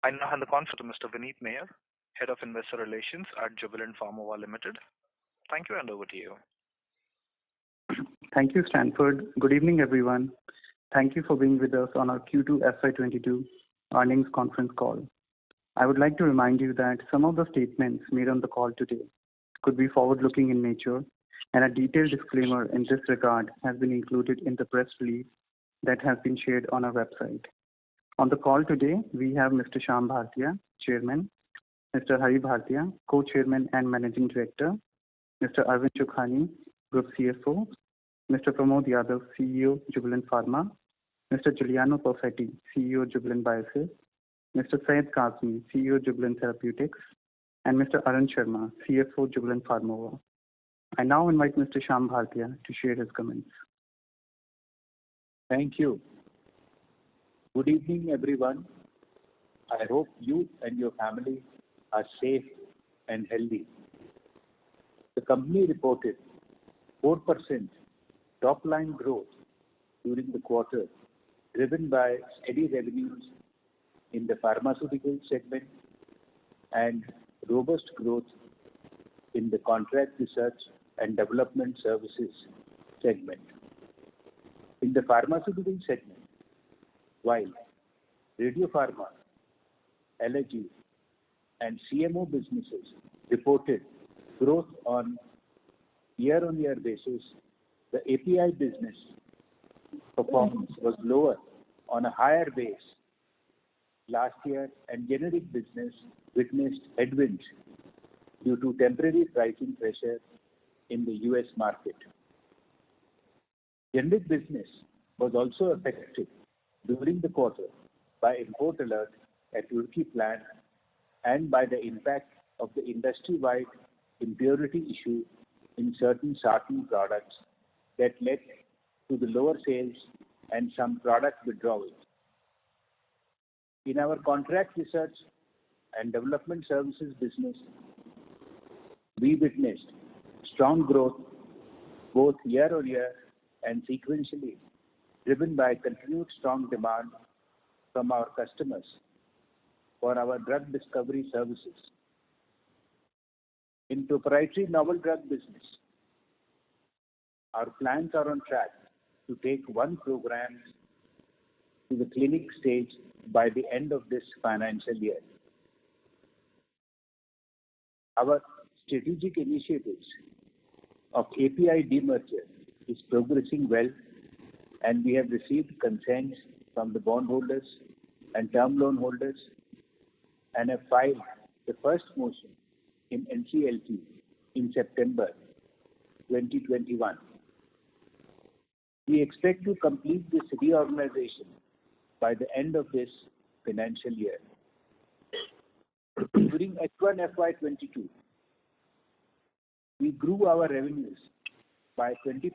I now hand the conference to Mr. Vineet Mayer, Head of Investor Relations at Jubilant Pharmova Limited. Thank you, and over to you. Thank you, Stanford. Good evening, everyone. Thank you for being with us on our Q2FY22 earnings conference call. I would like to remind you that some of the statements made on the call today could be forward-looking in nature, and a detailed disclaimer in this regard has been included in the press release that has been shared on our website. On the call today, we have Mr. Shyam Bhartia, Chairman, Mr. Hari Bhartia, Co-Chairman and Managing Director, Mr. Arvind Chokhani, Group CFO, Mr. Pramod Yadav, CEO, Jubilant Pharma, Mr. Giuliano Perfetti, CEO, Jubilant Biosys, Mr. Syed Kazmi, CEO, Jubilant Therapeutics, and Mr. Arun Sharma, CFO, Jubilant Pharmova. I now invite Mr. Shyam Bhartia to share his comments. Thank you. Good evening, everyone. I hope you and your family are safe and healthy. The company reported 4% top-line growth during the quarter, driven by steady revenues in the pharmaceutical segment and robust growth in the contract research and development services segment. In the pharmaceutical segment, while radiopharma, allergy, and CMO businesses reported growth on year-on-year basis, the API business performance was lower on a higher base last year, and generic business witnessed headwinds due to temporary pricing pressure in the US market. Generic business was also affected during the quarter by import alert at Turkey plant and by the impact of the industry-wide impurity issue in certain sartan products that led to the lower sales and some product withdrawals. In our contract research and development services business, we witnessed strong growth both year-on-year and sequentially, driven by continued strong demand from our customers for our drug discovery services. In proprietary novel drug business, our plans are on track to take one program to the clinic stage by the end of this financial year. Our strategic initiatives of API demerger is progressing well, and we have received consents from the bondholders and term loan holders and have filed the first motion in NCLT in September 2021. We expect to complete this reorganization by the end of this financial year. During H1FY22, we grew our revenues by 20%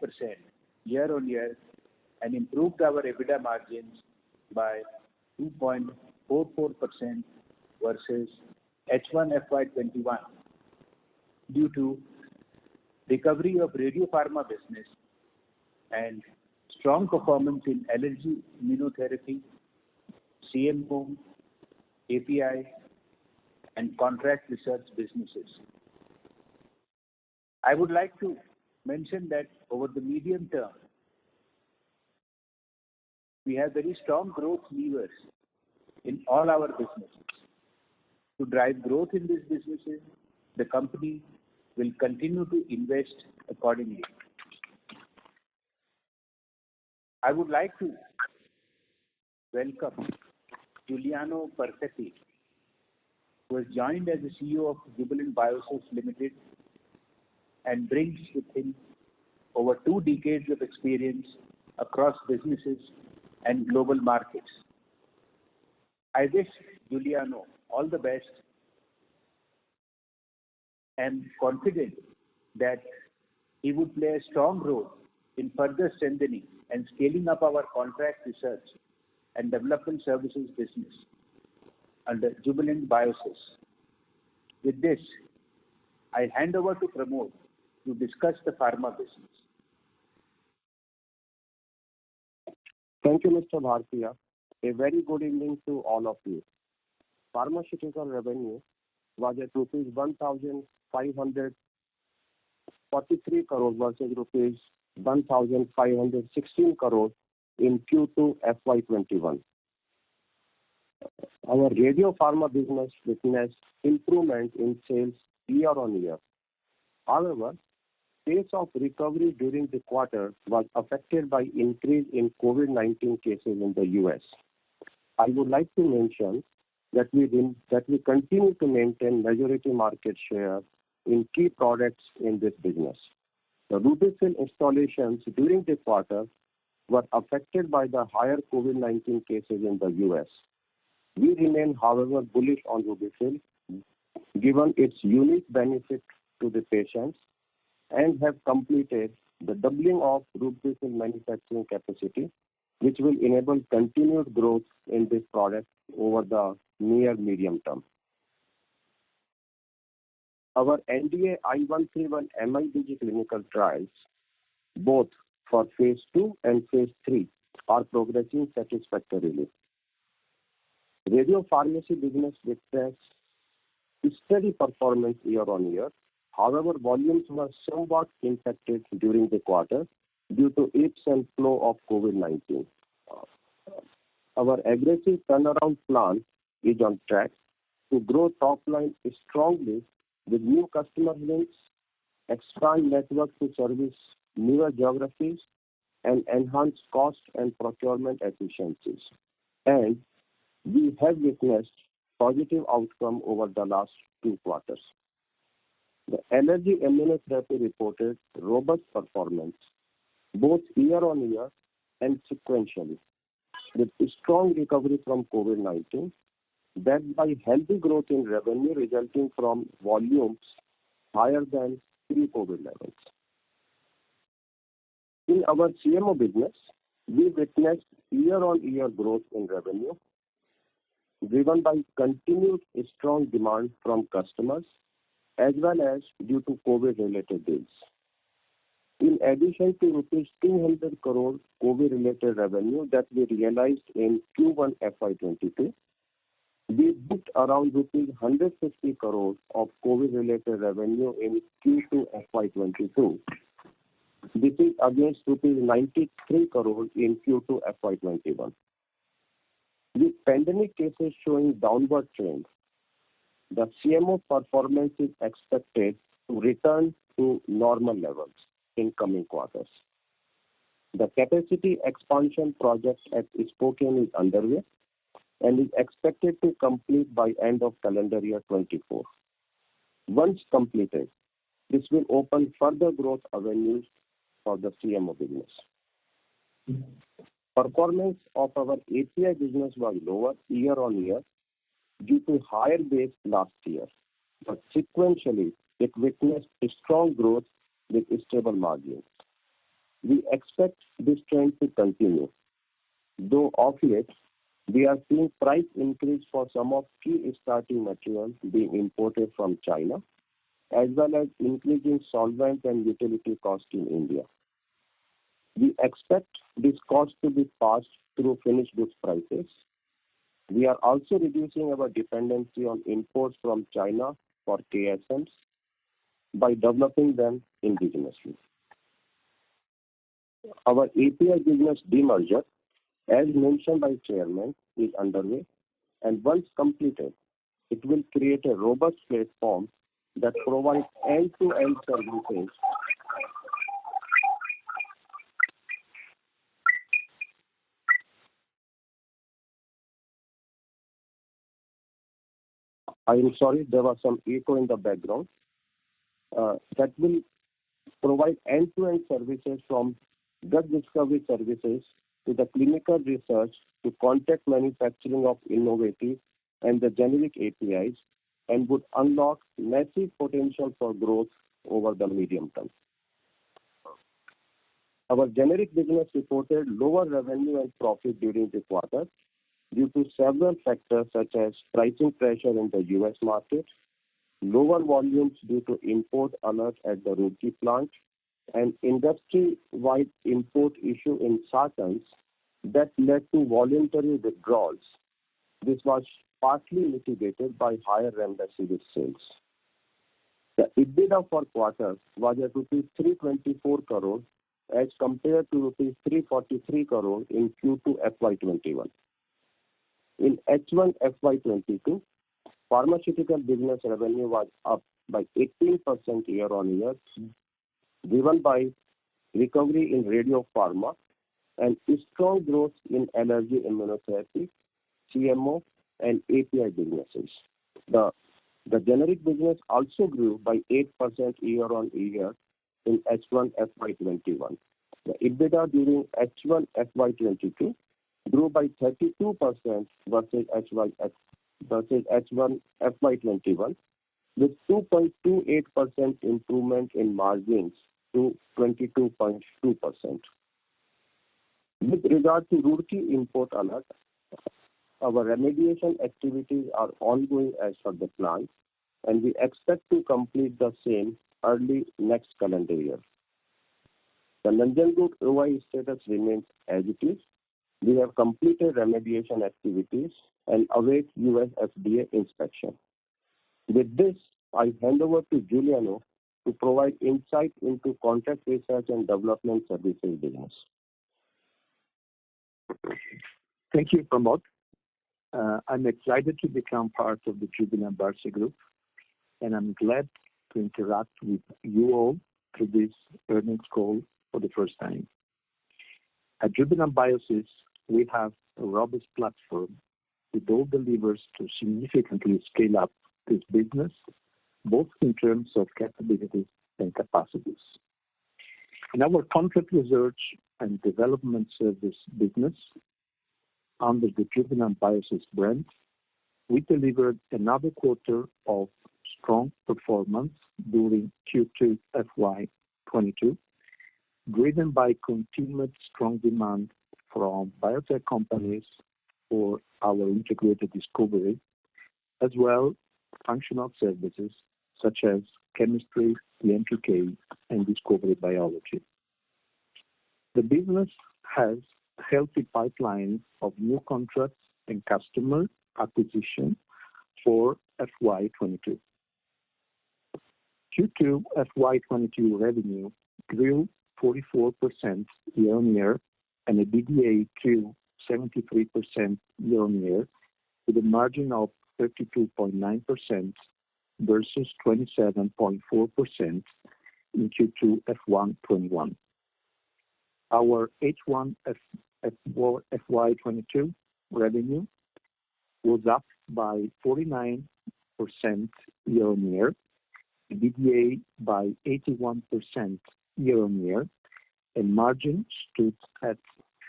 year-on-year and improved our EBITDA margins by 2.44% versus H1FY21 due to recovery of radiopharma business and strong performance in allergy, immunotherapy, CMO, API, and contract research businesses. I would like to mention that over the medium term, we have very strong growth levers in all our businesses. To drive growth in these businesses, the company will continue to invest accordingly. I would like to welcome Giuliano Perfetti, who has joined as the CEO of Jubilant Biosys Limited and brings with him over 2 decades of experience across businesses and global markets. I wish Giuliano all the best and confident that he would play a strong role in further strengthening and scaling up our contract research and development services business under Jubilant Biosys. With this, I hand over to Pramod to discuss the pharma business. Thank you, Mr. Bhartia. A very good evening to all of you. pharmaceutical revenue was at rupees 1,543 crore versus rupees 1,516 crore in Q2 FY21. Our radio pharma business witnessed improvement in sales year on year. However, pace of recovery during the quarter was affected by increase in COVID-19 cases in the US. I would like to mention that we continue to maintain majority market share in key products in this business. The Rubicil installations during the quarter were affected by the higher COVID-19 cases in the US. We remain, however, bullish on Rubicil given its unique benefit to the patients and have completed the doubling of Rubicil manufacturing capacity, which will enable continued growth in this product over the near medium term. Our NDA I-131 MIBG clinical trials, both for phase 2 and phase 3, are progressing satisfactorily. Radio pharmacy business witnessed steady performance year on year. However, volumes were somewhat impacted during the quarter due to ebbs and flow of COVID-19. Our aggressive turnaround plan is on track to grow top line strongly with new customer wins, expand network to service newer geographies, and enhance cost and procurement efficiencies. And we have witnessed positive outcome over the last 2 quarters. The allergy immunotherapy reported robust performance both year on year and sequentially, with strong recovery from COVID-19, backed by healthy growth in revenue resulting from volumes higher than pre-COVID levels. In our CMO business, we witnessed year-on-year growth in revenue, driven by continued strong demand from customers as well as due to COVID-related deals. In addition to rupees 200 crore COVID-related revenue that we realized in Q1 FY22, we booked around rupees 150 crore of COVID-related revenue in Q2 FY22. This is against rupees 93 crore in Q2 FY21. With pandemic cases showing downward trend, the CMO performance is expected to return to normal levels in coming quarters. The capacity expansion project at Spokane is underway and is expected to complete by end of calendar year 24. Once completed, this will open further growth avenues for the CMO business. Performance of our API business was lower year on year due to higher base last year, but sequentially it witnessed a strong growth with stable margins. We expect this trend to continue, though of late we are seeing price increase for some of key starting materials being imported from China, as well as increasing solvent and utility cost in India. We expect this cost to be passed through finished goods prices. We are also reducing our dependency on imports from China for KSMs by developing them indigenously. Our API business demerger, as mentioned by Chairman, is underway, and once completed, it will create a robust platform that provides end-to-end services I am sorry, there was some echo in the background. That will provide end-to-end services from drug discovery services to the clinical research to contract manufacturing of innovative and the generic APIs, and would unlock massive potential for growth over the medium term. Our generic business reported lower revenue and profit during the quarter due to several factors such as pricing pressure in the US market, lower volumes due to import alert at the Roorkee plant, and industry-wide import issue in sartans that led to voluntary withdrawals. This was partly mitigated by higher remdesivir sales. The EBITDA for quarter was at rupees 324 crore as compared to rupees 343 crore in Q2 FY21. In H1 FY22, pharmaceutical business revenue was up by 18% year-on-year, driven by recovery in radiopharma and strong growth in allergy immunotherapy, CMO, and API businesses. The generic business also grew by 8% year-on-year in H1 FY21. The EBITDA during H1 FY22 grew by 32% versus H1 FY21, with 2.28% improvement in margins to 22.2%. With regard to Roorkee import alert, our remediation activities are ongoing as per the plan, and we expect to complete the same early next calendar year. The Nanjangud OI status remains as it is. We have completed remediation activities and await US FDA inspection. With this, I hand over to Giuliano to provide insight into contract research and development services business. Thank you, Pramod. I'm excited to become part of the Jubilant Pharmova Group, and I'm glad to interact with you all through this earnings call for the first time. At Jubilant Biosys, we have a robust platform with all the levers to significantly scale up this business, both in terms of capabilities and capacities. In our contract research and development service business, under the Jubilant Biosys brand, we delivered another quarter of strong performance during Q2 FY22, driven by continued strong demand from biotech companies for our integrated discovery, as well as functional services such as chemistry, DMPK, and discovery biology. The business has a healthy pipeline of new contracts and customer acquisition for FY22. Q2 FY22 revenue grew 44% year-on-year, and EBITDA grew 73% year-on-year, with a margin of 32.9% versus 27.4% in Q2 FY21. Our H1 FY22 revenue was up by 49% year-on-year, EBITDA by 81% year-on-year, and margin stood at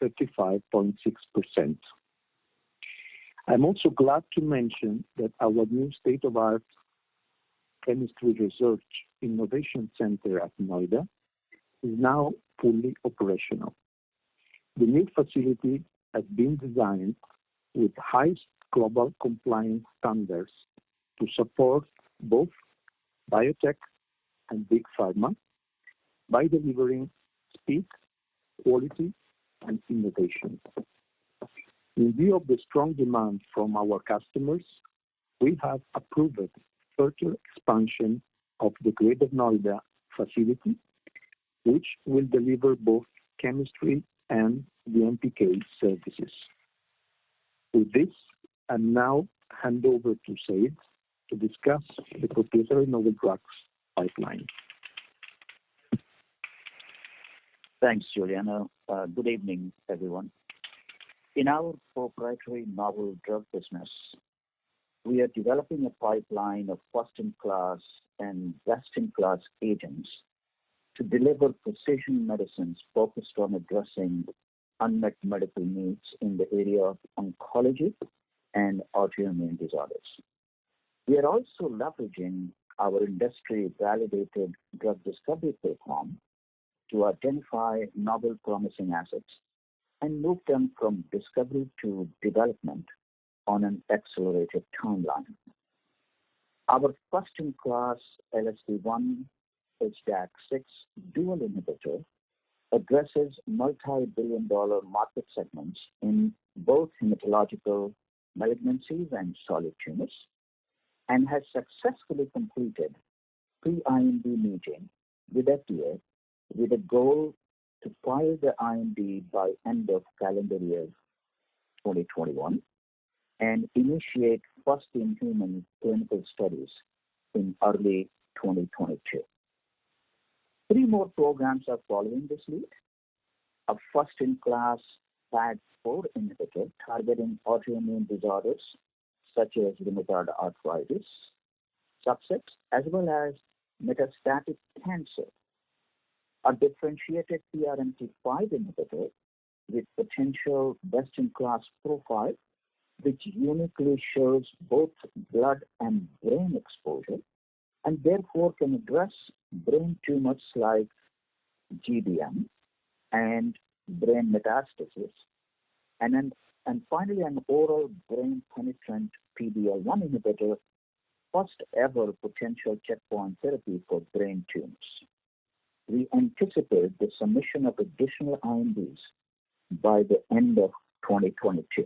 35.6%. I'm also glad to mention that our new state-of-the-art chemistry research innovation center at Noida is now fully operational. The new facility has been designed with highest global compliance standards to support both biotech and big pharma by delivering speed, quality, and innovation. In view of the strong demand from our customers, we have approved further expansion of the Greater Noida facility, which will deliver both chemistry and DMPK services. With this, I now hand over to Said to discuss the proprietary novel drugs pipeline. Thanks, Giuliano. Good evening, everyone. In our proprietary novel drug business, we are developing a pipeline of first-in-class and best-in-class agents to deliver precision medicines focused on addressing unmet medical needs in the area of oncology and autoimmune disorders. We are also leveraging our industry-validated drug discovery platform to identify novel promising assets and move them from discovery to development on an accelerated timeline. Our first-in-class LSD1 HDAC6 dual inhibitor addresses multi-billion-dollar market segments in both hematological malignancies and solid tumors, and has successfully completed pre-IND meeting with FDA with a goal to file the IND by end of calendar year 2021 and initiate first-in-human clinical studies in early 2022. 3 more programs are following this lead. A first-in-class PAD4 inhibitor targeting autoimmune disorders such as rheumatoid arthritis, subsets, as well as metastatic cancer. A differentiated PRMT5 inhibitor with potential best-in-class profile, which uniquely shows both blood and brain exposure, and therefore can address brain tumors like GBM and brain metastasis, and finally an oral brain penetrant PD-L1 inhibitor, first ever potential checkpoint therapy for brain tumors. We anticipate the submission of additional INDs by the end of 2022.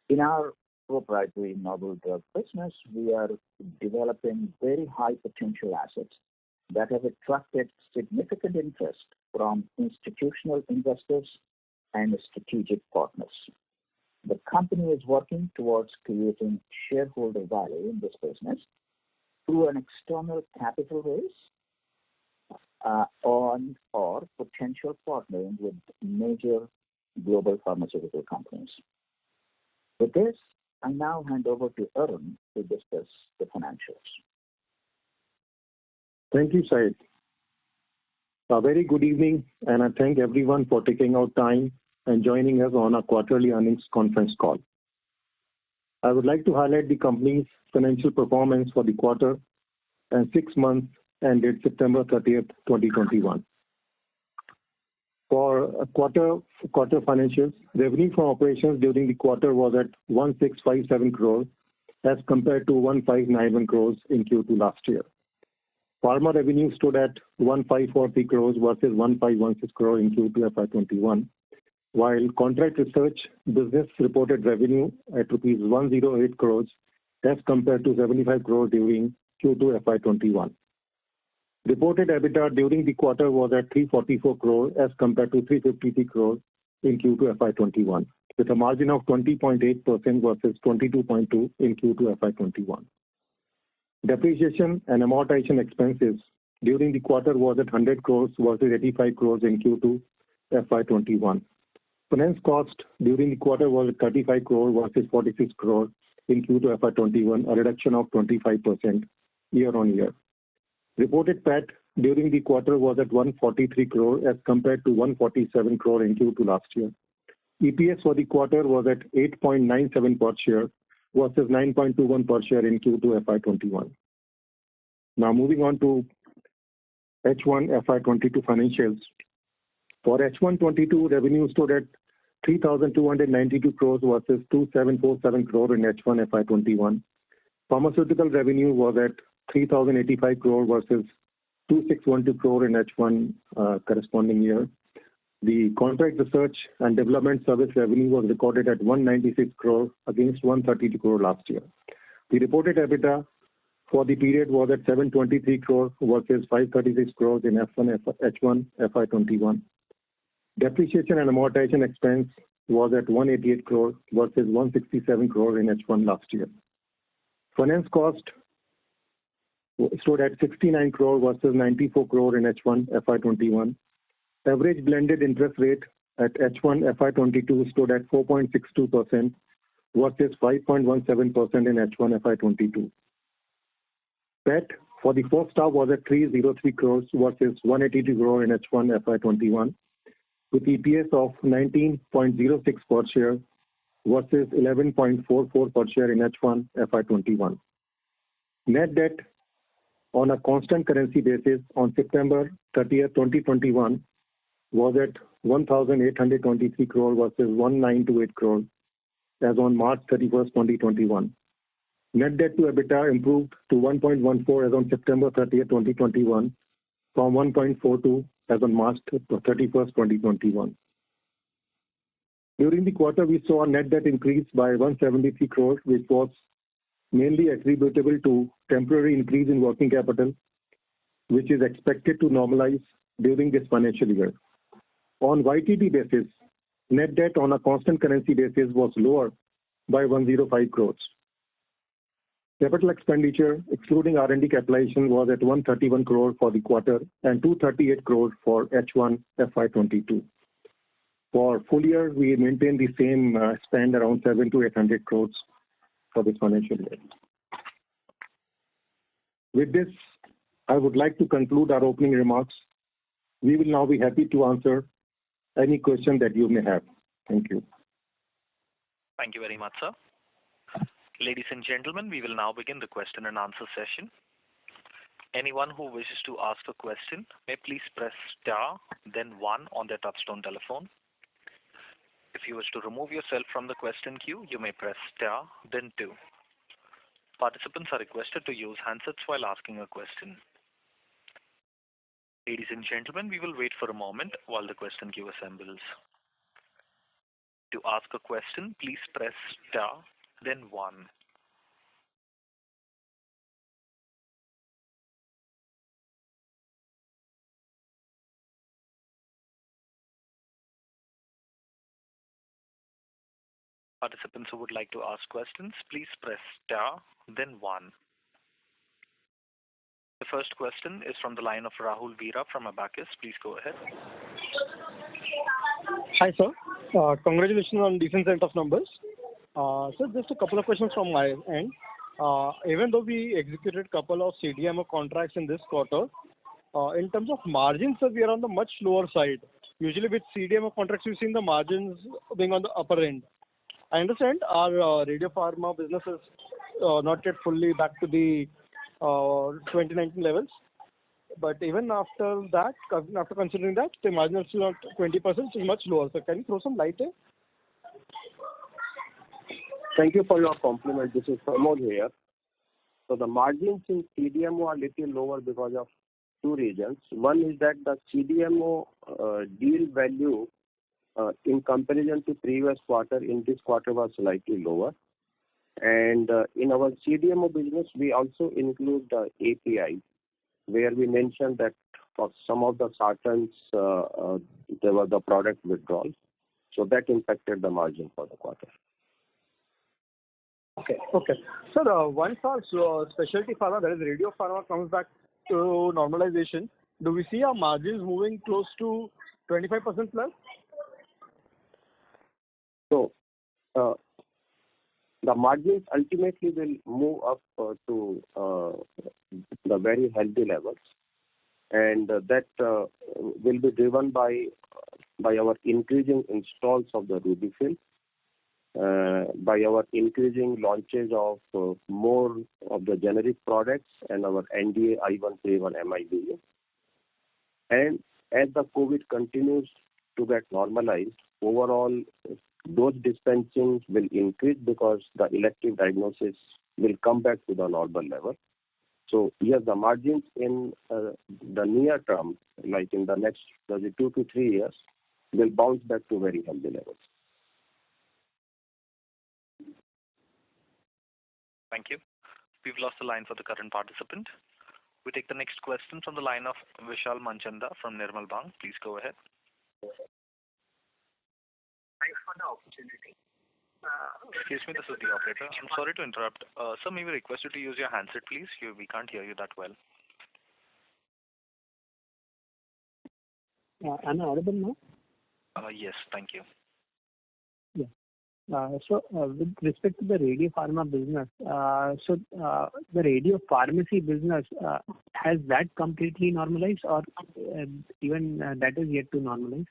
In our proprietary novel drug business, we are developing very high potential assets that have attracted significant interest from institutional investors and strategic partners. The company is working towards creating shareholder value in this business through an external capital raise or potential partnering with major global pharmaceutical companies. With this, I now hand over to Arun to discuss the financials. Thank you, Syed. A very good evening, and I thank everyone for taking out time and joining us on our quarterly earnings conference call. I would like to highlight the company's financial performance for the quarter and 6 months ended September 30th, 2021. For quarter financials, revenue from operations during the quarter was at 1,657 crores as compared to 1,591 crores in Q2 last year. Pharma revenue stood at 1,540 crores versus 1,516 crores in Q2 FY21, while contract research business reported revenue at rupees 108 crores as compared to 75 crores during Q2 FY21. Reported EBITDA during the quarter was at 344 crores as compared to 353 crores in Q2 FY21, with a margin of 20.8% versus 22.2% in Q2 FY21. Depreciation and amortization expenses during the quarter was at 100 crores versus 85 crores in Q2 FY21. Finance cost during the quarter was at 35 crores versus 46 crores in Q2 FY21, a reduction of 25% year-on-year. Reported PAT during the quarter was at 143 crores as compared to 147 crores in Q2 last year. EPS for the quarter was at 8.97 per share versus 9.21 per share in Q2 FY21. Now moving on to H1 FY22 financials. For H1 22, revenue stood at 3,292 crores versus 2,747 crores in H1 FY21. Pharmaceutical revenue was at 3,085 crores versus 2,612 crores in H1 corresponding year. The contract research and development service revenue was recorded at 196 crores against 132 crores last year. The reported EBITDA for the period was at 723 crores versus 536 crores in H1 FY21. Depreciation and amortization expense was at 188 crores versus 167 crores in H1 last year. Finance cost stood at 69 crores versus 94 crores in H1 FY21. Average blended interest rate at H1 FY22 stood at 4.62% versus 5.17% in H1 FY22. PAT for the first half was at 303 crores versus 182 crores in H1 FY21, with EPS of 19.06 per share versus 11.44 per share in H1 FY21. Net debt on a constant currency basis on September 30th, 2021 was at 1,823 crores versus 1,928 crores as on March 31st, 2021. Net debt to EBITDA improved to 1.14 as on September 30th, 2021 from 1.42 as on March 31st, 2021. During the quarter, we saw net debt increase by 173 crore, which was mainly attributable to temporary increase in working capital, which is expected to normalize during this financial year. On YTD basis, net debt on a constant currency basis was lower by 105 crores. Capital expenditure, excluding R&D capitalization, was at 131 crore for the quarter and 238 crore for H1 FY22. For full year, we maintain the same spend around 700 to 800 crores for this financial year. With this, I would like to conclude our opening remarks. We will now be happy to answer any question that you may have. Thank you. Thank you very much, sir. Ladies and gentlemen, we will now begin the question and answer session. Anyone who wishes to ask a question may please press star, then 1 on their touchtone telephone. If you wish to remove yourself from the question queue, you may press star, then 2. Participants are requested to use handsets while asking a question. Ladies and gentlemen, we will wait for a moment while the question queue assembles. To ask a question, please press star, then 1. Participants who would like to ask questions, please press star, then 1. The first question is from the line of Rahul Veera from Abacus. Please go ahead. Hi, sir. Congratulations on decent set of numbers. Sir, just a couple of questions from my end. Even though we executed a couple of CDMO contracts in this quarter, in terms of margins, sir, we are on the much lower side. Usually with CDMO contracts, we've seen the margins being on the upper end. I understand our radio pharma business is not yet fully back to the 2019 levels. But even after that, after considering that, the margin is still at 20%, is much lower. So can you throw some light here? Thank you for your compliment. This is Pramod here. So the margins in CDMO are little lower because of two reasons. One is that the CDMO deal value in comparison to previous quarter, in this quarter was slightly lower. And in our CDMO business, we also include the API, where we mentioned that for some of the sartans, there was the product withdrawal. So that impacted the margin for the quarter. Okay. Sir, once our specialty pharma, that is radio pharma, comes back to normalization, do we see our margins moving close to 25% plus? So, the margins ultimately will move up to the very healthy levels, and that will be driven by our increasing installs of the RubyFill, by our increasing launches of more of the generic products and our NDA I-131 MIBA. And as the COVID continues to get normalized, overall those dispensings will increase because the elective diagnosis will come back to the normal level. So yes, the margins in the near term, like in the next 2 to 3 years, will bounce back to very healthy levels. Thank you. We've lost the line for the current participant. We take the next question from the line of Vishal Manchanda from Nirmal Bang. Please go ahead. Thanks for the opportunity. Excuse me, this is the operator. I'm sorry to interrupt. Sir, may we request you to use your handset, please? We can't hear you that well. Am I audible now? Yes, thank you. Yeah. So, with respect to the radio pharma business, the radio pharmacy business, has that completely normalized, or even that is yet to normalize?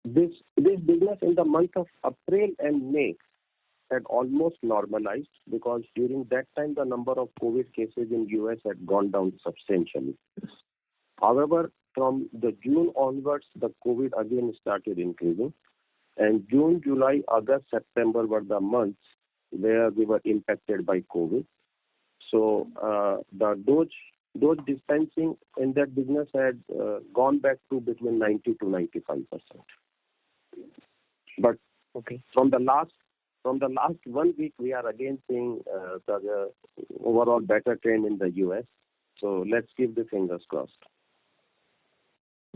This business in the month of April and May had almost normalized, because during that time the number of COVID cases in US had gone down substantially. However, from the June onwards, the COVID again started increasing, and June, July, August, September were the months where we were impacted by COVID. So those those dispensing in that business had gone back to between 90 to 95%. But from the last 1 week, we are again seeing the overall better trend in the US. So let's keep the fingers crossed.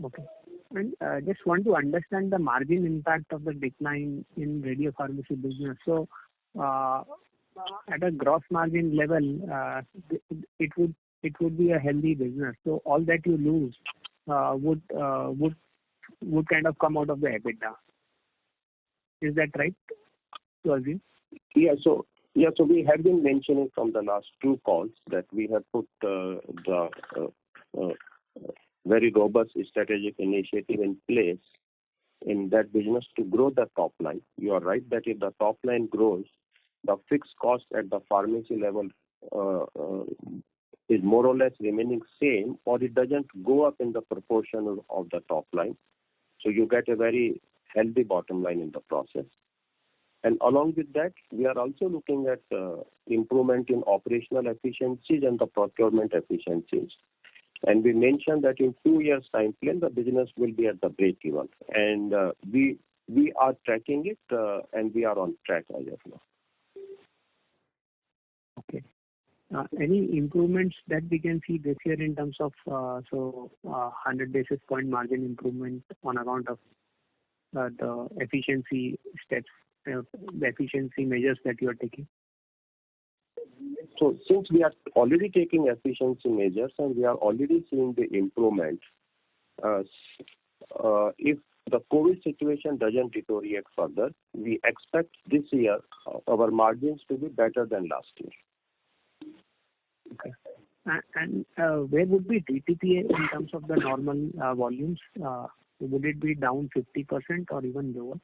Okay. And just want to understand the margin impact of the decline in radiopharmacy business. So at a gross margin level, it would be a healthy business. So all that you lose would kind of come out of the EBITDA. Is that right to assume? So we have been mentioning from the last two calls that we have put the very robust strategic initiative in place in that business to grow the top line. You are right that if the top line grows, the fixed cost at the pharmacy level is more or less remaining same, or it doesn't go up in the proportion of the top line. So you get a very healthy bottom line in the process. And along with that, we are also looking at improvement in operational efficiencies and the procurement efficiencies. And we mentioned that in 2 years' time frame, the business will be at the break-even. And we are tracking it, and we are on track as of now. Okay. Any improvements that we can see this year in terms of 100 basis point margin improvement on account of the efficiency steps, the efficiency measures that you are taking? So since we are already taking efficiency measures and we are already seeing the improvement, if the COVID situation doesn't deteriorate further, we expect this year our margins to be better than last year. Okay. And where would be DTPA in terms of the normal volumes? Would it be down 50% or even lower?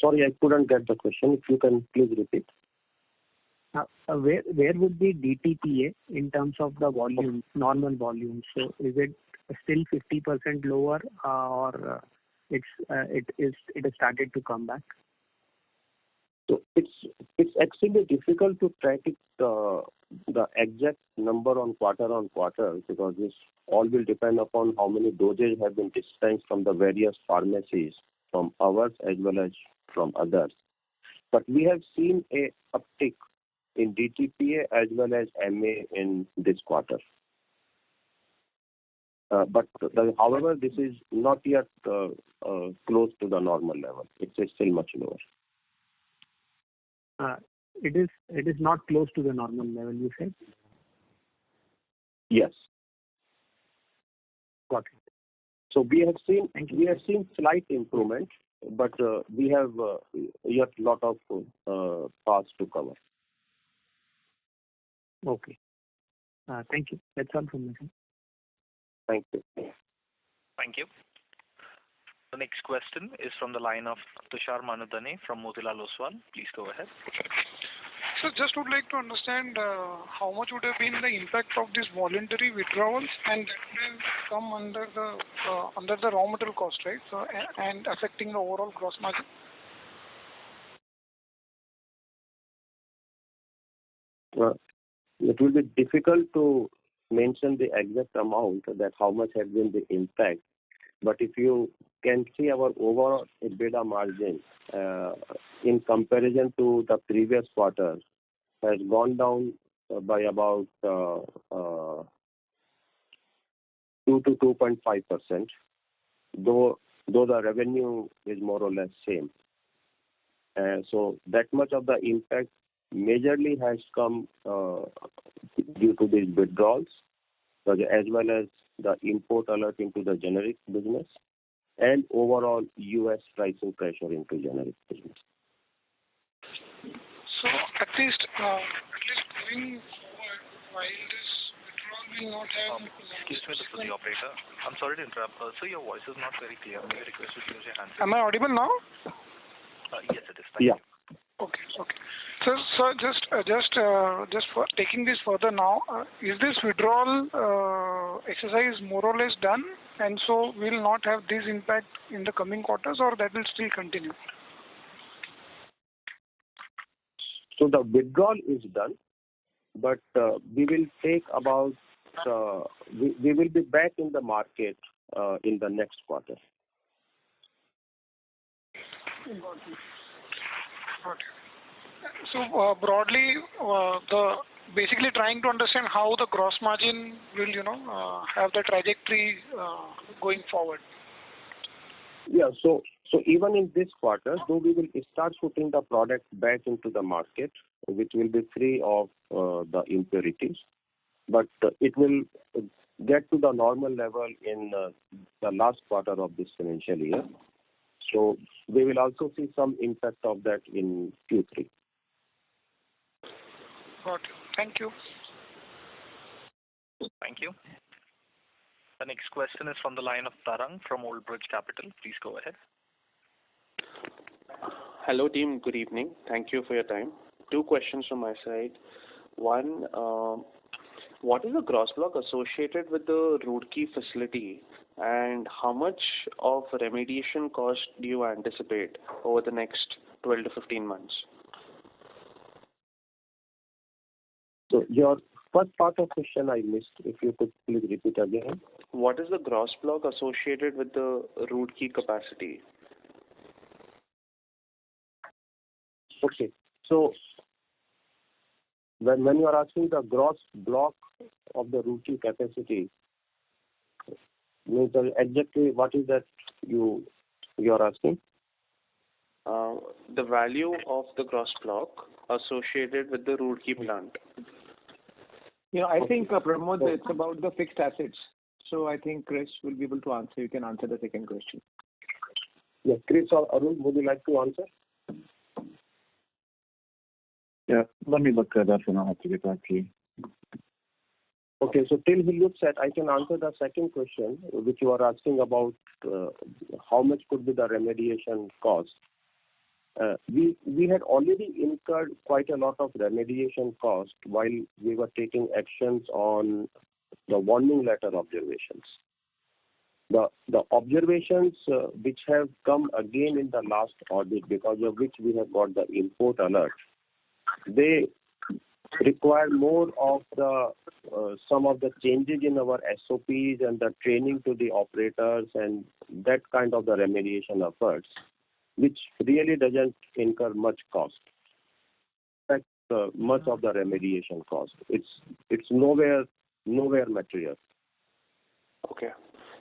Sorry, I couldn't get the question. If you can please repeat. Where would be DTPA in terms of the volume, normal volume? So is it still 50% lower, or it has started to come back? So it's actually difficult to track it the exact number on quarter because this all will depend upon how many doses have been dispensed from the various pharmacies, from ours as well as from others. But we have seen a uptick in DTPA as well as MA in this quarter. However, this is not yet close to the normal level. It's still much lower. It is not close to the normal level, you said? Yes. Got it. So we have seen slight improvement, but we have yet lot of paths to cover. Okay. Thank you. That's all from me. Thank you. Thank you. The next question is from the line of Tushar Manudhane from Motilal Oswal. Please go ahead. So just would like to understand how much would have been the impact of these voluntary withdrawals, and that will come under the raw material cost, right? So and affecting the overall gross margin. It will be difficult to mention the exact amount that how much has been the impact. But if you can see our overall EBITDA margin in comparison to the previous quarter has gone down by about 2 to 2.5%, though the revenue is more or less same. So that much of the impact majorly has come due to these withdrawals, as well as the import alert into the generic business and overall US pricing pressure into generic business. So at least going forward, while this withdrawal will not have... Excuse me, this is the operator. I'm sorry to interrupt. So your voice is not very clear. May I request you to use your handset? Am I audible now? Yes, it is. Thank you. Okay. So just for taking this further now, is this withdrawal exercise more or less done, and so will not have this impact in the coming quarters, or that will still continue? So the withdrawal is done. but we will take about we will be back in the market in the next quarter. Got it. So broadly, basically trying to understand how the gross margin will, have the trajectory going forward. Yeah. So even in this quarter, though we will start putting the product back into the market, which will be free of the impurities, but it will get to the normal level in the last quarter of this financial year. So we will also see some impact of that in Q3. Got it. Thank you. Thank you. The next question is from the line of Tarang from Old Bridge Capital. Please go ahead. Hello, team. Good evening. Thank you for your time. 2 questions from my side. One, what is the gross block associated with the Roorkee facility, and how much of remediation cost do you anticipate over the next 12 to 15 months? So your first part of question I missed. If you could please repeat again. What is the gross block associated with the Roorkee capacity? Okay. So when you are asking the gross block of the Roorkee capacity, means exactly what is that you are asking? The value of the gross block associated with the Roorkee plant. I think, Pramod, it's about the fixed assets. So I think Chris will be able to answer. You can answer the second question. Yes, Chris or Arun, would you like to answer? Yeah, let me look that up and I'll have to get back to you. Okay, so till he looks at, I can answer the second question, which you are asking about how much could be the remediation cost. We had already incurred quite a lot of remediation cost while we were taking actions on the warning letter observations. The observations which have come again in the last audit, because of which we have got the import alert, they require more of the some of the changes in our SOPs and the training to the operators and that kind of the remediation efforts, which really doesn't incur much cost. In fact, much of the remediation cost. It's nowhere material. Okay.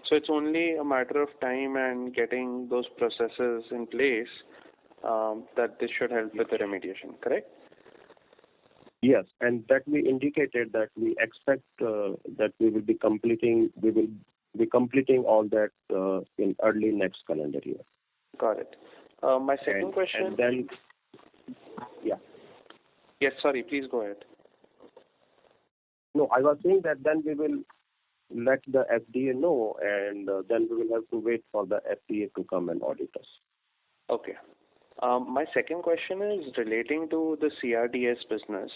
So it's only a matter of time and getting those processes in place that this should help with the remediation, correct? Yes, and that we indicated that we expect that we will be completing all that in early next calendar year. Got it. My second question. And then, yeah. Yes, sorry, please go ahead. No, I was saying that then we will let the FDA know, and then we will have to wait for the FDA to come and audit us. Okay. My second question is relating to the CRDS business.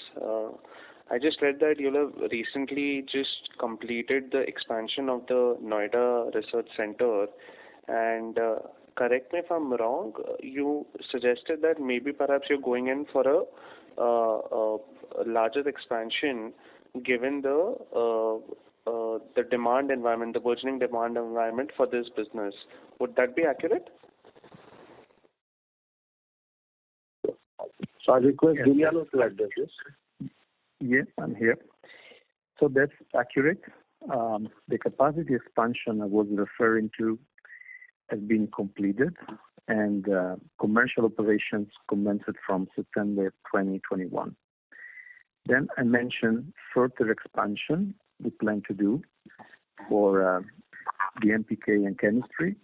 I just read that you have recently just completed the expansion of the Noida Research Center, and correct me if I'm wrong, you suggested that maybe perhaps you're going in for a larger expansion given the demand environment, the burgeoning demand environment for this business. Would that be accurate? So I request Juliano to address this. Yes, I'm here. So that's accurate. The capacity expansion I was referring to has been completed, and commercial operations commenced from September 2021. Then I mentioned further expansion we plan to do for the MPK and chemistry,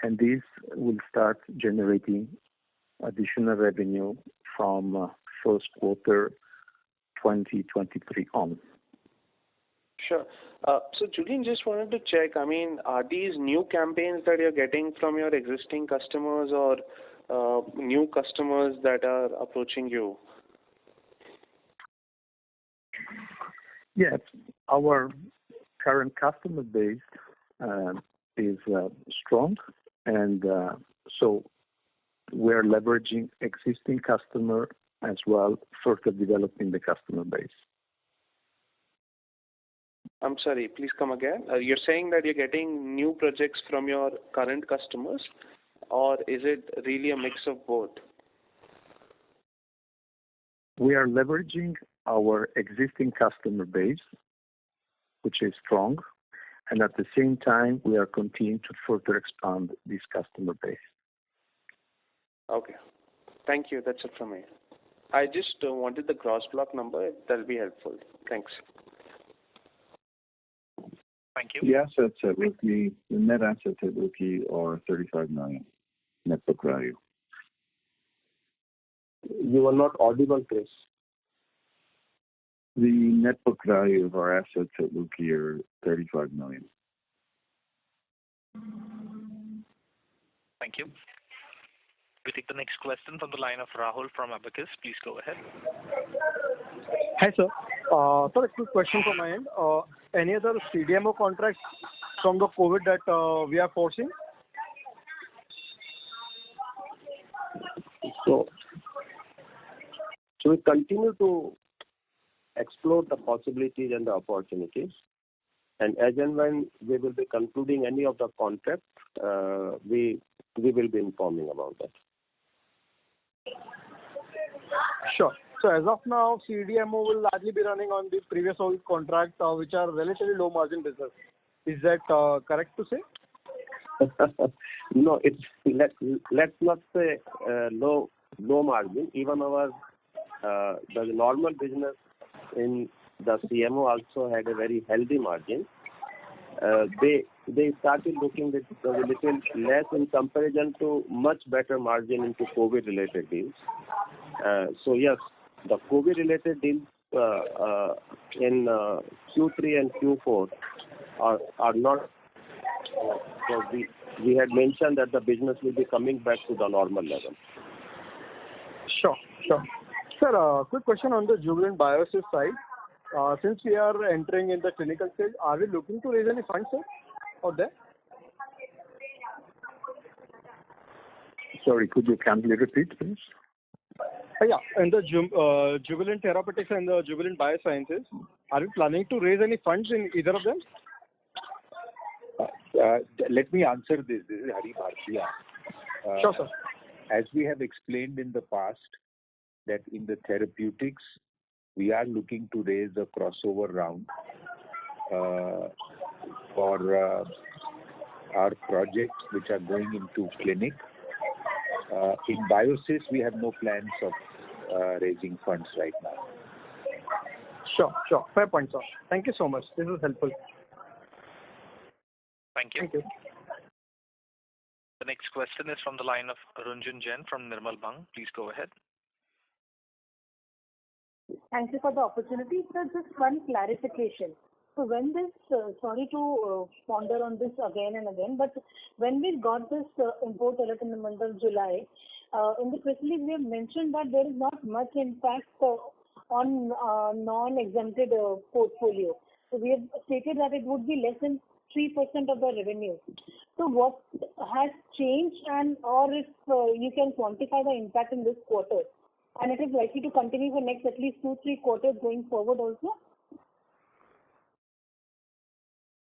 and this will start generating additional revenue from first quarter 2023 on. Sure. So Julian, just wanted to check, are these new campaigns that you're getting from your existing customers or new customers that are approaching you? Yes, our current customer base is strong, and so we're leveraging existing customer as well, further developing the customer base. I'm sorry, please come again. You're saying that you're getting new projects from your current customers, or is it really a mix of both? We are leveraging our existing customer base, which is strong, and at the same time, we are continuing to further expand this customer base. Okay. Thank you. That's it from me. I just wanted the gross block number. That'll be helpful. Thanks. Thank you. The assets at Roorkee, the net assets at Roorkee are 35 million net book value. You are not audible, Chris. The net book value of our assets at Roorkee are 35 million. Thank you. We take the next question from the line of Rahul from Abacus. Please go ahead. Hi, sir. Sir, a quick question from my end. Any other CDMO contracts from the COVID that we are forcing? So we continue to explore the possibilities and the opportunities. And as and when we will be concluding any of the contracts, we will be informing about that. Sure. So as of now, CDMO will largely be running on the previous old contract, which are relatively low margin business. Is that correct to say? No, let's not say low margin. Even our the normal business in the CMO also had a very healthy margin. They started looking at a little less in comparison to much better margin into COVID-related deals. So yes, the COVID-related deals in Q3 and Q4 are not. So we had mentioned that the business will be coming back to the normal level. Sure. Sir, quick question on the Jubilant Biosys side. Since we are entering in the clinical stage, are we looking to raise any funds, sir, out there? Sorry, could you kindly repeat, please? Yeah, in the Jubilant Therapeutics and the Jubilant Biosciences, are we planning to raise any funds in either of them? Let me answer this. This is Hari Bhartiya. Sure, sir. As we have explained in the past, that in the therapeutics, we are looking to raise a crossover round for our projects which are going into clinic. In Biosys, we have no plans of raising funds right now. Sure. Fair point, sir. Thank you so much. This is helpful. Thank you. Thank you. The next question is from the line of Runjhun Jain from Nirmal Bang. Please go ahead. Thank you for the opportunity. Sir, just one clarification. So when this, sorry to ponder on this again and again, but when we got this import alert in the month of July, in the press release we have mentioned that there is not much impact on non-exempted portfolio. So we have stated that it would be less than 3% of the revenue. So what has changed, and or if you can quantify the impact in this quarter, and it is likely to continue for next at least 2-3 quarters going forward also?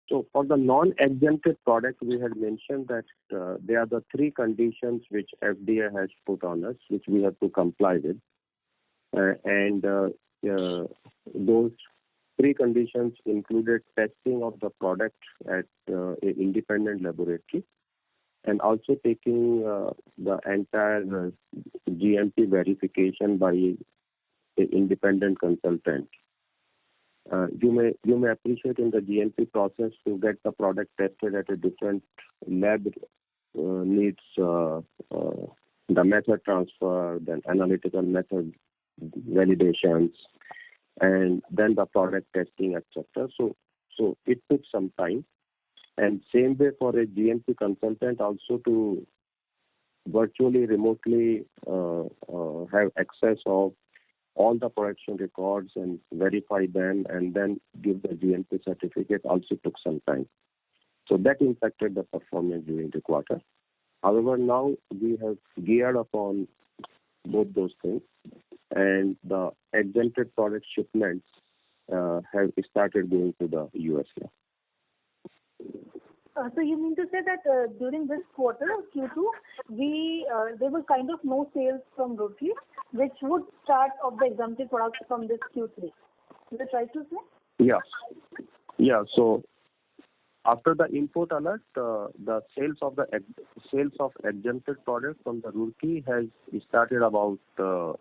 So for the non-exempted product, we had mentioned that there are the 3 conditions which FDA has put on us, which we have to comply with. And those 3 conditions included testing of the product at an independent laboratory, and also taking the entire GMP verification by an independent consultant. You may appreciate in the GMP process to get the product tested at a different lab needs the method transfer, then analytical method validations, and then the product testing, etc. So it took some time. And same way for a GMP consultant also to virtually, remotely have access of all the production records and verify them and then give the GMP certificate also took some time. So that impacted the performance during the quarter. However, now we have geared up on both those things, and the exempted product shipments have started going to the US now. So you mean to say that during this quarter, Q2, there was kind of no sales from Roorkee, which would start of the exempted products from this Q3. Is that right to say? Yeah. So after the import alert, the sales of exempted products from the Roorkee has started about 2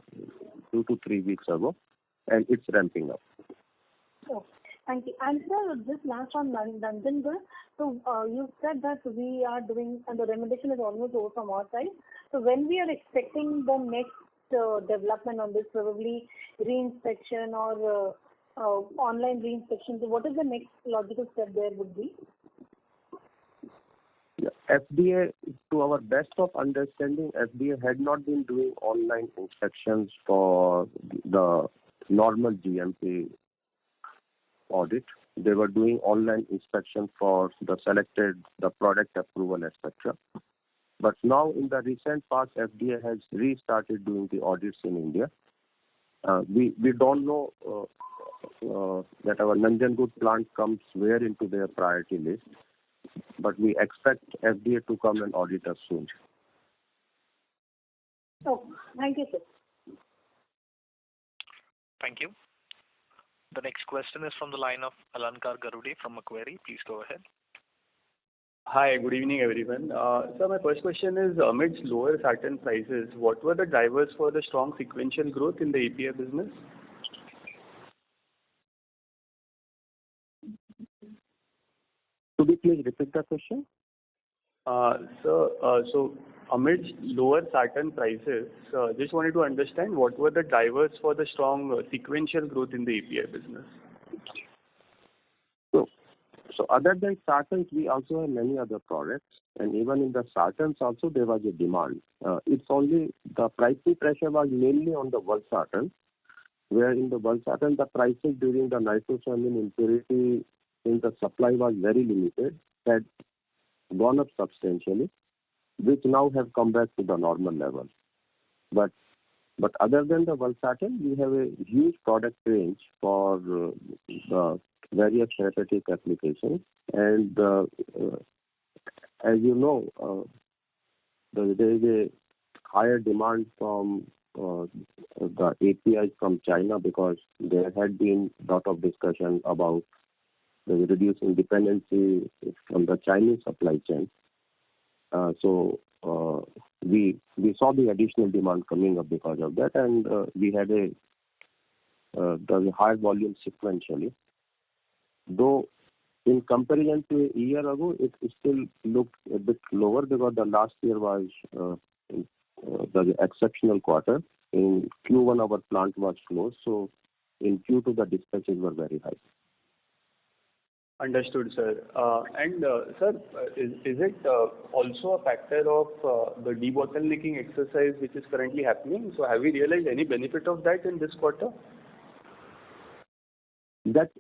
to 3 weeks ago, and it's ramping up. Oh, thank you. And sir, just last on Nanjangud. So you said that we are doing, and the remediation is almost over from our side. So when we are expecting the next development on this, probably re-inspection or online re-inspection, so what is the next logical step there would be? Yeah. FDA, to our best of understanding, FDA had not been doing online inspections for the normal GMP audit. They were doing online inspection for the product approval, etc. But now in the recent past, FDA has restarted doing the audits in India. We don't know that our Nanjangud plant comes where into their priority list, but we expect FDA to come and audit us soon. Oh, thank you, sir. Thank you. The next question is from the line of Alankar Garude from Macquarie. Please go ahead. Hi, good evening, everyone. So my first question is, amidst lower sartan prices, what were the drivers for the strong sequential growth in the API business? Could you please repeat the question? So amidst lower sartan prices, just wanted to understand what were the drivers for the strong sequential growth in the API business? So other than sartans, we also have many other products, and even in the sartans also there was a demand. It's only the pricing pressure was mainly on the valsartan, where in the valsartan the prices during the nitrosamine impurity in the supply was very limited, had gone up substantially, which now have come back to the normal level. But other than the valsartan, we have a huge product range for the various therapeutic applications. And as you know, there is a higher demand from the APIs from China, because there had been a lot of discussion about the reducing dependency from the Chinese supply chain. So we saw the additional demand coming up because of that, and we had the high volume sequentially. Though in comparison to a year ago, it still looked a bit lower because the last year was the exceptional quarter. In Q1, our plant was closed, so in Q2, the dispatches were very high. Understood, sir. And sir, is it also a factor of the debottlenecking exercise which is currently happening? So have we realized any benefit of that in this quarter? That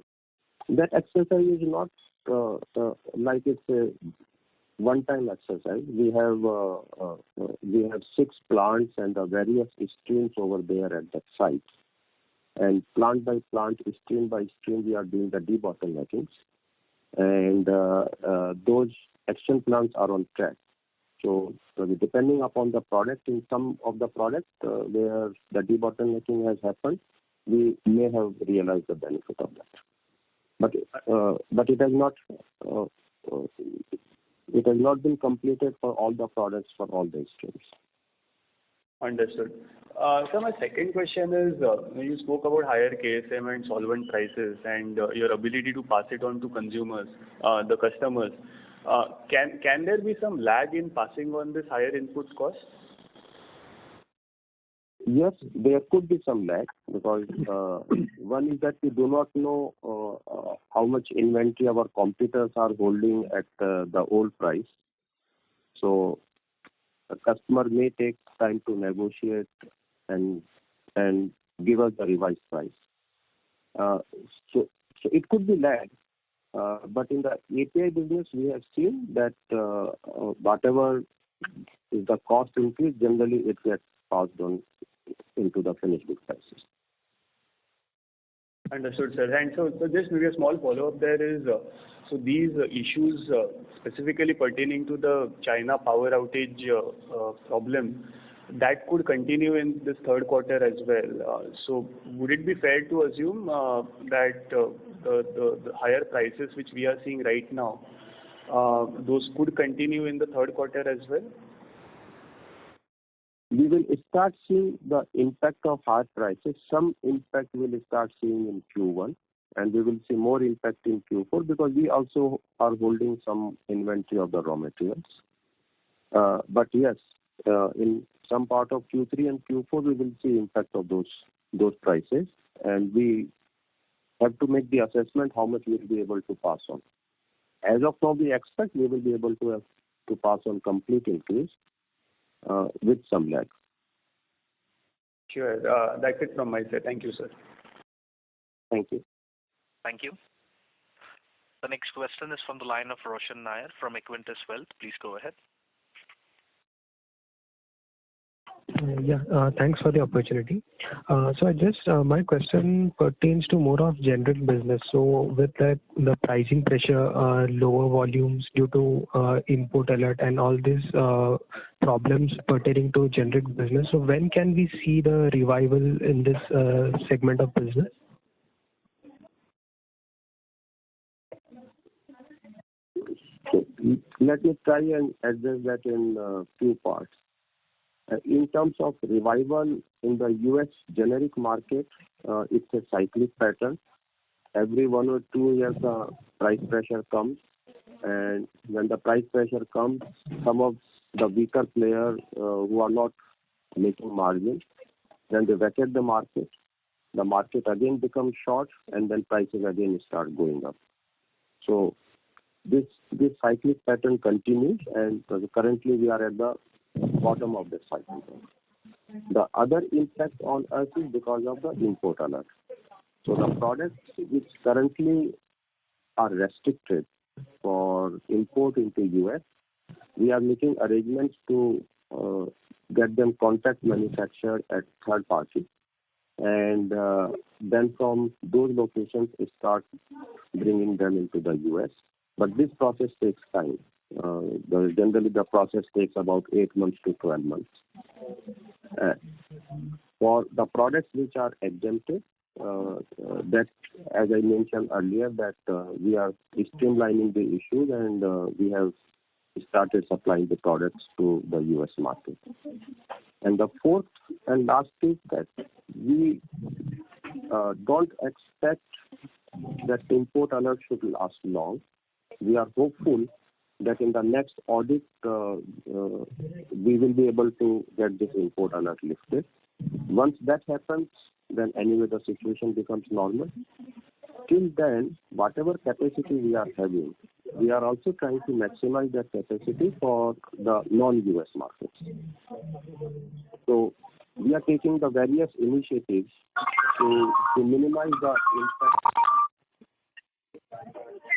exercise is not like it's a one-time exercise. We have 6 plants and the various streams over there at that site. And plant by plant, stream by stream, we are doing the debottleneckings. And those action plans are on track. So depending upon the product, in some of the products where the debottlenecking has happened, we may have realized the benefit of that. But it has not been completed for all the products for all the streams. Understood. So my second question is, you spoke about higher KSM and solvent prices and your ability to pass it on to consumers, the customers. Can there be some lag in passing on this higher input cost? Yes, there could be some lag, because one is that we do not know how much inventory our competitors are holding at the old price. So the customer may take time to negotiate and give us the revised price. So it could be lag, but in the API business we have seen that whatever is the cost increase, generally it gets passed on into the finished good prices. Understood, sir. And so just maybe a small follow-up there is, so these issues specifically pertaining to the China power outage problem, that could continue in this third quarter as well. So would it be fair to assume that the higher prices which we are seeing right now, those could continue in the third quarter as well? We will start seeing the impact of higher prices. Some impact we will start seeing in Q1, and we will see more impact in Q4 because we also are holding some inventory of the raw materials. But yes, in some part of Q3 and Q4, we will see impact of those prices, and we have to make the assessment how much we will be able to pass on. As of now, we expect we will be able to pass on complete increase with some lag. Sure. That's it from my side. Thank you, sir. Thank you. Thank you. The next question is from the line of Roshan Nair from Equentis Wealth. Please go ahead. Thanks for the opportunity. So I just my question pertains to more of generic business. So with that, the pricing pressure, lower volumes due to import alert and all these problems pertaining to generic business. So when can we see the revival in this segment of business? So let me try and address that in few parts. In terms of revival in the US generic market, it's a cyclic pattern. Every 1 or 2 years, price pressure comes, and when the price pressure comes, some of the weaker players who are not making margins, then they vacate the market. The market again becomes short, and then prices again start going up. So this cyclic pattern continues, and currently we are at the bottom of the cycle. The other impact on us is because of the import alert. So the products which currently are restricted for import into US, we are making arrangements to get them contract manufactured at third party, and then from those locations start bringing them into the US. But this process takes time. Generally, the process takes about 8 months to 12 months. For the products which are exempted, that, as I mentioned earlier, that we are streamlining the issues, and we have started supplying the products to the US market. And the fourth and last is that we don't expect that import alert should last long. We are hopeful that in the next audit, we will be able to get this import alert lifted. Once that happens, then anyway the situation becomes normal. Till then, whatever capacity we are having, we are also trying to maximize that capacity for the non-US markets. So we are taking the various initiatives to minimize the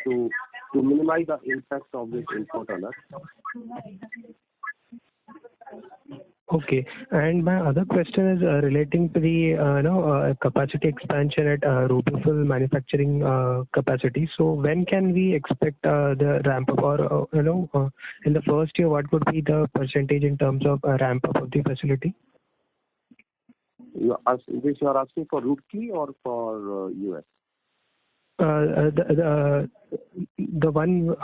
impact to minimize the impact of this import alert. Okay. And my other question is relating to the capacity expansion at Rubifil manufacturing capacity. So when can we expect the ramp up, or in the first year, what would be the percentage in terms of ramp up of the facility? You are asking for Roorkee or for US? The one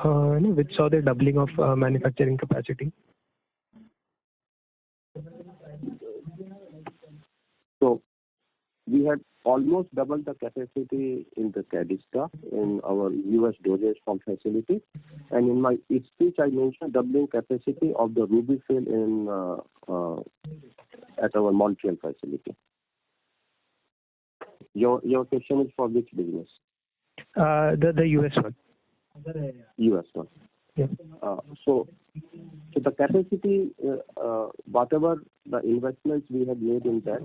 which saw the doubling of manufacturing capacity. So we had almost doubled the capacity in the Cadista in our US dosage form facility, and in my speech I mentioned doubling capacity of the Rubifil in at our Montreal facility. Your question is for which business? The US one. US one. Yeah. So the capacity, whatever the investments we have made in that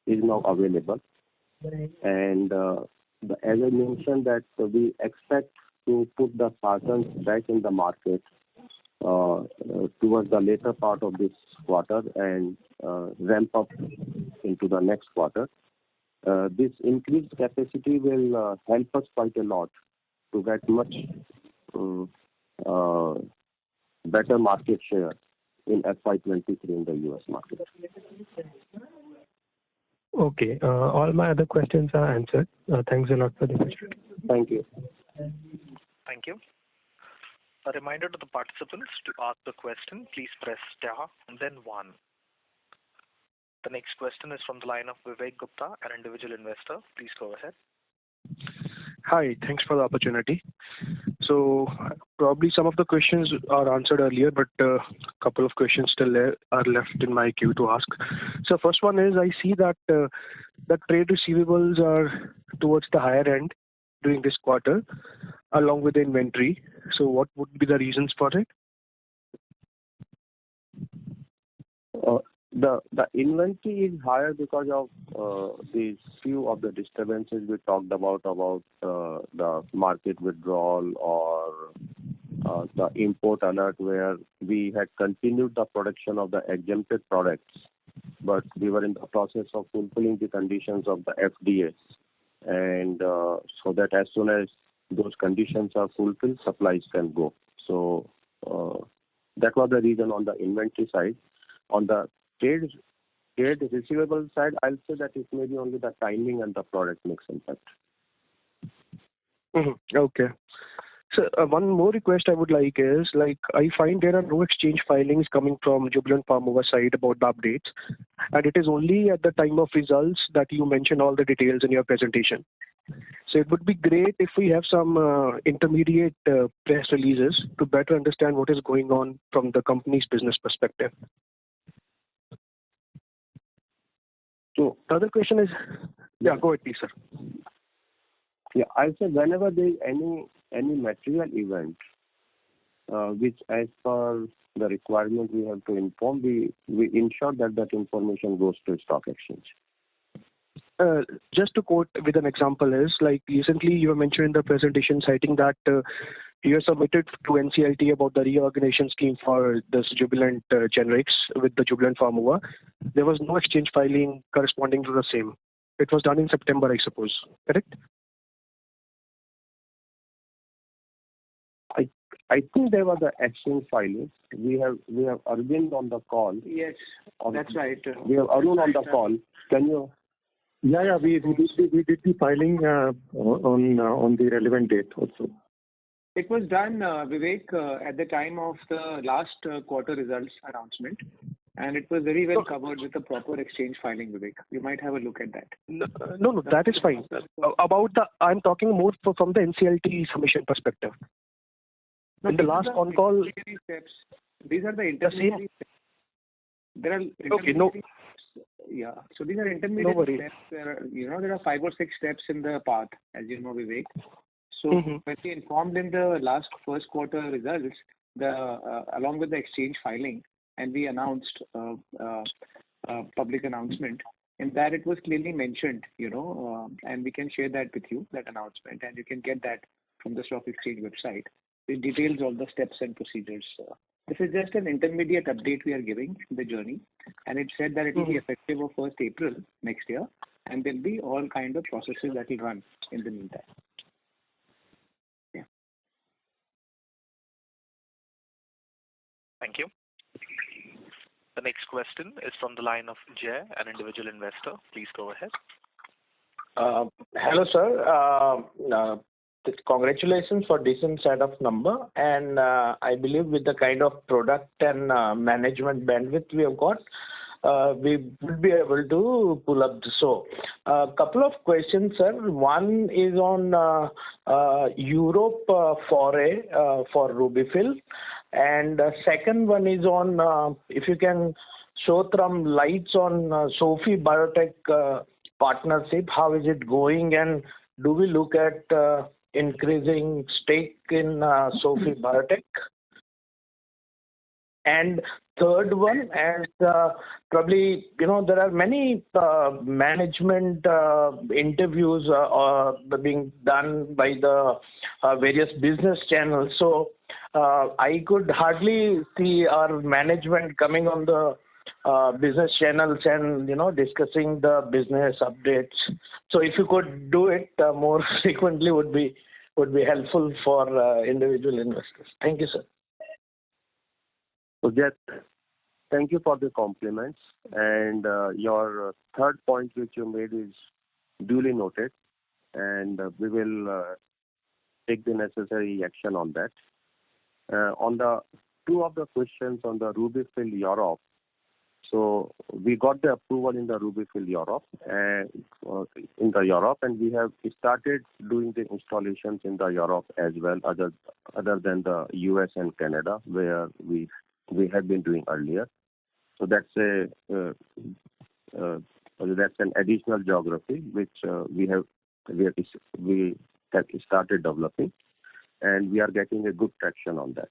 is now available. And as I mentioned that we expect to put the sartans back in the market towards the later part of this quarter and ramp up into the next quarter. This increased capacity will help us quite a lot to get much better market share in FY23 in the US market. Okay. All my other questions are answered. Thanks a lot for the opportunity. Thank you. Thank you. A reminder to the participants to ask the question, please press star and then 1. The next question is from the line of Vivek Gupta, an individual investor. Please go ahead. Hi, thanks for the opportunity. So probably some of the questions are answered earlier, but a couple of questions still are left in my queue to ask. So first one is, I see that the trade receivables are towards the higher end during this quarter, along with the inventory. So what would be the reasons for it? The inventory is higher because of these few of the disturbances we talked about the market withdrawal or the import alert, where we had continued the production of the exempted products, but we were in the process of fulfilling the conditions of the FDA, and so that as soon as those conditions are fulfilled, supplies can go. So that was the reason on the inventory side. On the trade receivable side, I'll say that it may be only the timing and the product mix impact. Okay. So one more request I would like is, I find there are no exchange filings coming from Jubilant Pharmova side about the updates, and it is only at the time of results that you mention all the details in your presentation. So it would be great if we have some intermediate press releases to better understand what is going on from the company's business perspective. So the other question is, go ahead, please, sir. Yeah, I'll say whenever there is any material event, which as per the requirement we have to inform, we ensure that information goes to stock exchange. Just to quote with an example is, recently you mentioned in the presentation citing that you have submitted to NCLT about the reorganization scheme for this Jubilant generics with the Jubilant Pharmova. There was no exchange filing corresponding to the same. It was done in September, I suppose. Correct? I think there was an exchange filing. We have Arvind on the call. Yes, that's right. We have Arun on the call. Can you? Yeah, we did the filing on the relevant date also. It was done, Vivek, at the time of the last quarter results announcement, and it was very well covered with a proper exchange filing, Vivek. You might have a look at that. No, that is fine. I'm talking more from the NCLT submission perspective. In the last on call, steps. These are the intermediary steps. There are yeah. So these are intermediate steps. There are 5 or 6 steps in the path, as you know, Vivek. So when we informed in the first quarter results, along with the exchange filing, and we announced public announcement, in that it was clearly mentioned, and we can share that with you, that announcement, and you can get that from the stock exchange website. It details all the steps and procedures. This is just an intermediate update we are giving in the journey, and it said that it will be effective of 1st April next year, and there'll be all kind of processes that will run in the meantime. Yeah. Thank you. The next question is from the line of Jay, an individual investor. Please go ahead. Hello, sir. Congratulations for decent set of number, and I believe with the kind of product and management bandwidth we have got, we will be able to pull up the show. A couple of questions, sir. One is on Europe foray for Rubifil, and second one is on if you can show some lights on Sophie Biotech partnership. How is it going, and do we look at increasing stake in Sophie Biotech? And third one, as probably there are many management interviews being done by the various business channels. So I could hardly see our management coming on the business channels and discussing the business updates. So if you could do it more frequently, would be helpful for individual investors. Thank you, sir. Jet, thank you for the compliments. And your third point which you made is duly noted, and we will take the necessary action on that. On the two of the questions on the RubyFill Europe, so we got the approval in the RubyFill Europe and we have started doing the installations in the Europe as well, other than the US and Canada, where we have been doing earlier. So that's an additional geography which we have started developing, and we are getting a good traction on that.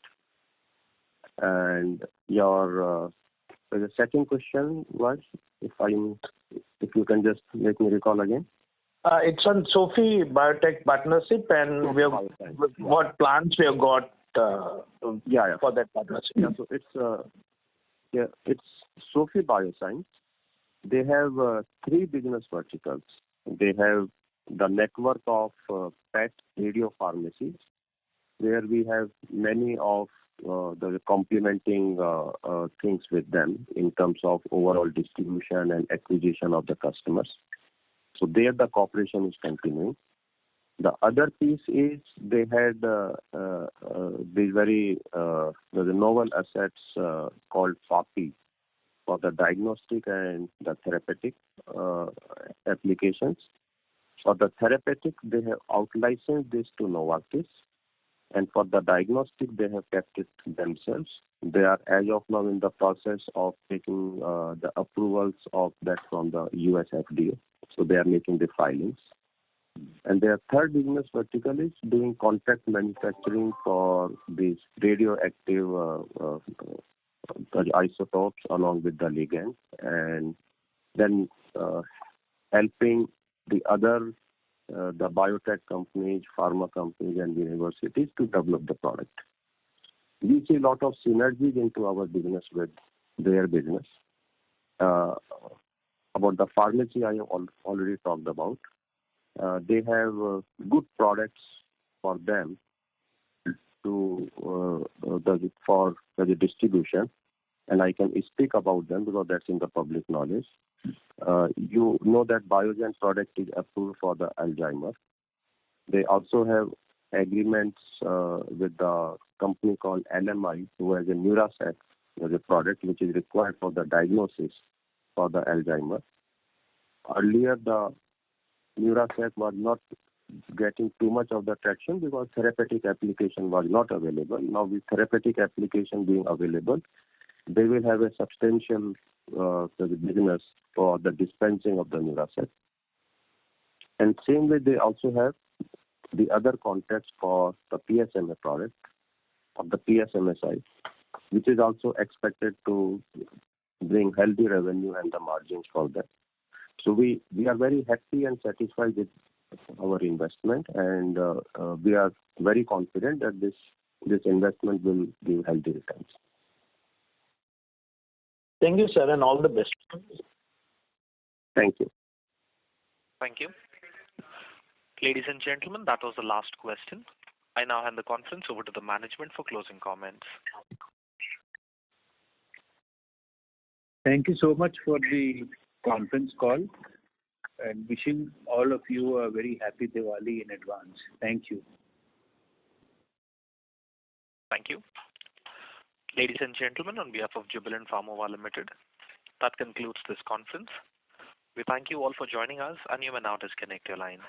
And your the second question was, if you can just let me recall again. It's on Sophie Biotech partnership, and what plans we have got for that partnership. Yeah, so it's Sophie Bioscience. They have 3 business verticals. They have the network of pet radio pharmacies, where we have many of the complementing things with them in terms of overall distribution and acquisition of the customers. So there the cooperation is continuing. The other piece is they had these very the novel assets called FAPI for the diagnostic and the therapeutic applications. For the therapeutic, they have out-licensed this to Novartis, and for the diagnostic, they have kept it themselves. They are, as of now, in the process of taking the approvals of that from the US FDA. So they are making the filings. And their third business vertical is doing contract manufacturing for these radioactive isotopes along with the ligand, and then helping the other the biotech companies, pharma companies, and universities to develop the product. We see a lot of synergies into our business with their business. About the pharmacy, I have already talked about. They have good products for them for the distribution, and I can speak about them because that's in the public knowledge. You know that Biogen product is approved for the Alzheimer. They also have agreements with the company called LMI, who has a Neurasec as a product which is required for the diagnosis for the Alzheimer. Earlier, the Neurasec was not getting too much of the traction because therapeutic application was not available. Now, with therapeutic application being available, they will have a substantial business for the dispensing of the Neurasec. And same way, they also have the other contracts for the PSMA product of the PSMA side, which is also expected to bring healthy revenue and the margins for that. So we are very happy and satisfied with our investment, and we are very confident that this investment will give healthy returns. Thank you, sir, and all the best. Thank you. Thank you. Ladies and gentlemen, that was the last question. I now hand the conference over to the management for closing comments. Thank you so much for the conference call, and wishing all of you a very happy Diwali in advance. Thank you. Thank you. Ladies and gentlemen, on behalf of Jubilant Pharmova Limited, that concludes this conference. We thank you all for joining us, and you may now disconnect your lines.